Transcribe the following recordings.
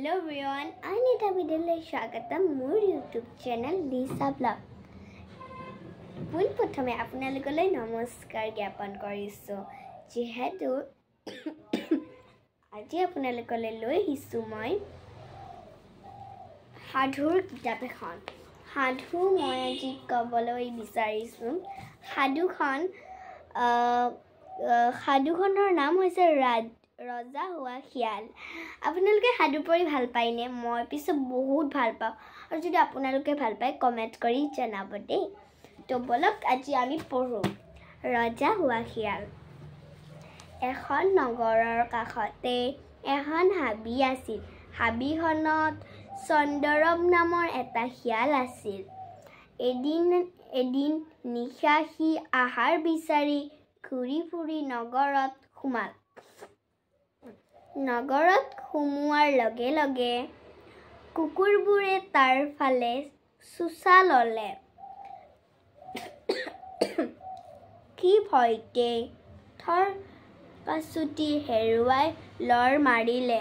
Hello everyone, I Nita Vidale Shagatam, মোৰ YouTube channel Lisa Vlog. পোন প্ৰথমে আপোনালোকলৈ নমস্কাৰ জ্ঞাপন কৰিছো যেহেতু আজি আপোনালোকলৈ লৈ আহিছো মই সাধুৰ কিতাপ এখন সাধু মই আজি ক'বলৈ বিচাৰিছো সাধুখনৰ নাম হৈছে ৰজা হোৱা শিয়াল আপোনালোকে সাধু পঢ়ি ভাল পায়নে মই পিছে বহুত ভাল পাওঁ আৰু যদি আপোনালোকে ভাল পায় কমেন্ট কৰি জনাব দেই তো বলক আজি আমি পঢ়ো ৰজা হোৱা শিয়াল এখন নগৰৰ কাষতে এখন হাবি আছিল হাবিখনত চন্দৰব নামৰ এটা শিয়াল আছিল এদিন নিশা সি আহাৰ বিচাৰি ঘূৰি ফুৰি নগৰত সোমাল নগৰত সোমোৱাৰ লগে লগে কুকুৰবোৰে তাৰ ফালে চুচা ল'লে কি ভয়তে থৰ কাচুটি হেৰুৱাই লৰ মাৰিলে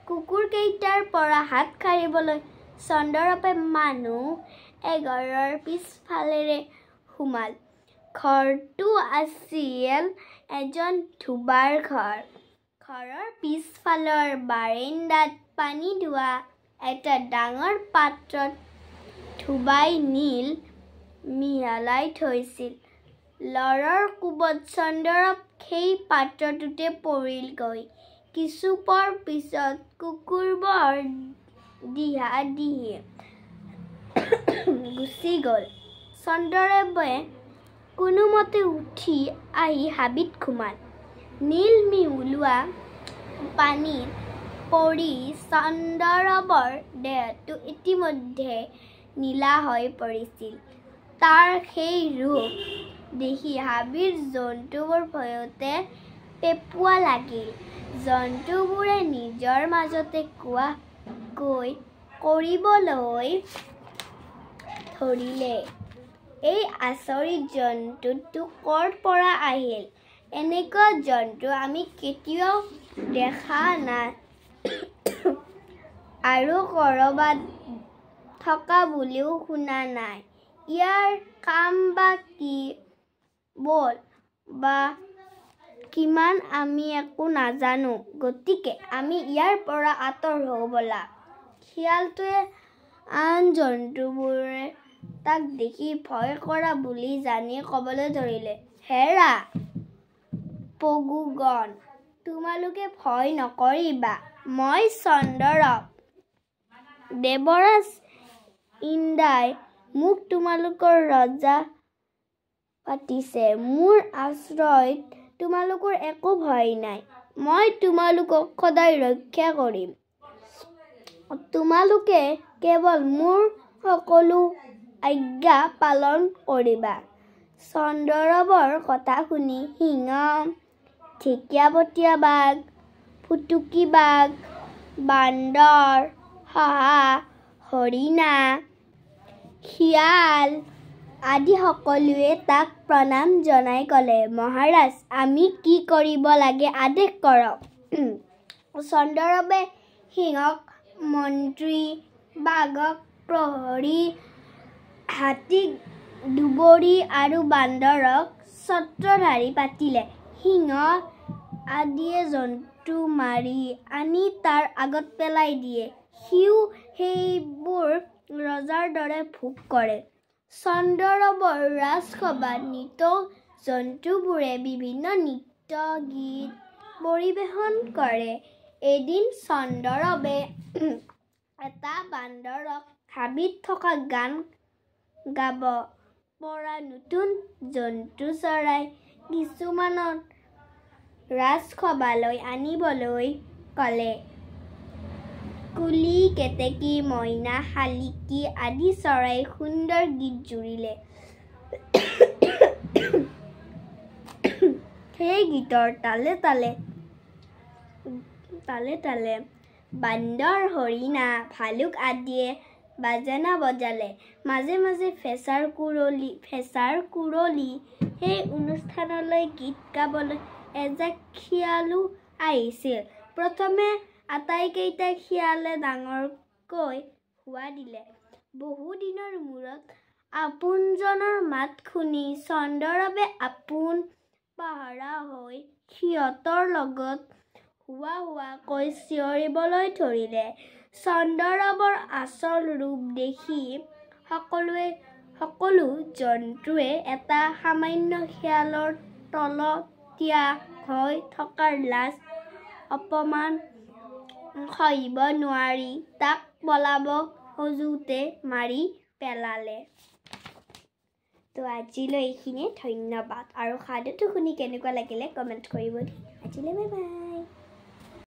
কুকুৰকেইটাৰ পৰা হাত সাৰিবলৈ চন্দৰবে মানুহ এঘৰৰ পিছফালেৰে সোমাল ঘৰটো আছিল এজন ধুবাৰ ঘৰৰ পিছফালৰ বাৰান্দাত পানী ধোৱা এটা ডাঙৰ পাত্ৰত ধুবাই নীল মিহলাই থৈছিল লৰৰ কোবত চন্দৰব সেই পাত্ৰটোতে পৰিলগৈ কিছুপৰ পিছত কুকুৰবোৰ দিহা গুচি গ'ল চন্দৰবে কোনোমতে উঠি আহি হাবিত সোমাল নীল মিহলোৱা পানীত পৰি চন্দৰবৰ দেহটো ইতিমধ্যে নীলা হৈ পৰিছিল তাৰ সেই ৰূপ দেখি হাবিৰ জন্তুবোৰ ভয়তে পেপুৱা লাগিল জন্তুবোৰে নিজৰ মাজতে কোৱাকৈ কৰিবলৈ ধৰিলে এই আচৰিত জন্তুটো ক'ৰ পৰা আহিল এনেকুৱা জন্তু আমি কেতিয়াও দেখা নাই আৰু ক'ৰবাত থকা বুলিও শুনা নাই ইয়াৰ কাম বা কি বল বা কিমান আমি একো নাজানো গতিকে আমি ইয়াৰ পৰা আঁতৰ হওঁ বলা শিয়ালটোৱে আন জন্তুবোৰে তাক দেখি ভয় কৰা বুলি জানি ক'বলৈ ধৰিলে হেৰা পগুগণ তোমালোকে ভয় নকৰিবা মই চন্দৰব দেৱৰাজ ইন্দ্ৰাই মোক তোমালোকৰ ৰজা পাতিছে মোৰ আশ্ৰয়ত তোমালোকৰ একো ভয় নাই মই তোমালোকক সদায় ৰক্ষা কৰিম তোমালোকে কেৱল মোৰ সকলো আজ্ঞা পালন কৰিবা চন্দৰবৰ কথা শুনি সিংহ ঢেকীয়াপতীয়া বাঘ ফুটুকী বাঘ বান্দৰ শহা হৰিণা শিয়াল আদি সকলোৱে তাক প্ৰণাম জনাই ক'লে মহাৰাজ আমি কি কৰিব লাগে আদেশ কৰক চন্দৰবে সিংহক মন্ত্ৰী বাঘক প্ৰহৰী হাতীক দুবৰি আৰু বান্দৰক ছত্ৰধাৰী পাতিলে সিংহ আদিয়ে জন্তু মাৰি আনি তাৰ আগত পেলাই দিয়ে সিও সেইবোৰ ৰজাৰ দৰে ভোগ কৰে চন্দৰবৰ ৰাজসভাত নিত জন্তুবোৰে বিভিন্ন নৃত্য গীত পৰিৱেশন কৰে এদিন চন্দৰবে এটা বান্দৰক হাবিত থকা গান গাব পৰা নতুন জন্তু চৰাই কিছুমানত ৰাজসভালৈ আনিবলৈ ক'লে কুলি কেতেকী মইনা শালিকী আদি চৰাই সুন্দৰ গীত জুৰিলে সেই গীতৰ তালে তালে বান্দৰ হৰিণা ভালুক আদিয়ে বাজনা বজালে মাজে মাজে ফেঁচাৰ কুৰলি সেই অনুষ্ঠানলৈ গীত গাবলৈ এজাক শিয়ালো আহিছিল প্ৰথমে আটাইকেইটা শিয়ালে ডাঙৰকৈ হোৱা দিলে। বহু দিনৰ মূৰত আপোনজনৰ মাত শুনি চন্দ্ৰৰৱে আপোন পাহৰা হৈ সিহঁতৰ লগত হোৱাকৈ চিঞৰিবলৈ ধৰিলে। চন্দ্ৰৰৱৰ আচল ৰূপ দেখি সকলো জন্তুৱে এটা সামান্য শিয়ালৰ তলত থিয় হৈ থকাৰ লাজ অপমান সহিব নোৱাৰি তাক পলাব খোজোঁতে মাৰি পেলালে। তো আজিলৈ এইখিনিয়ে, ধন্যবাদ। আৰু সাধুটো শুনি কেনেকুৱা লাগিলে কমেণ্ট কৰিব। আজিলৈ বাই বাই।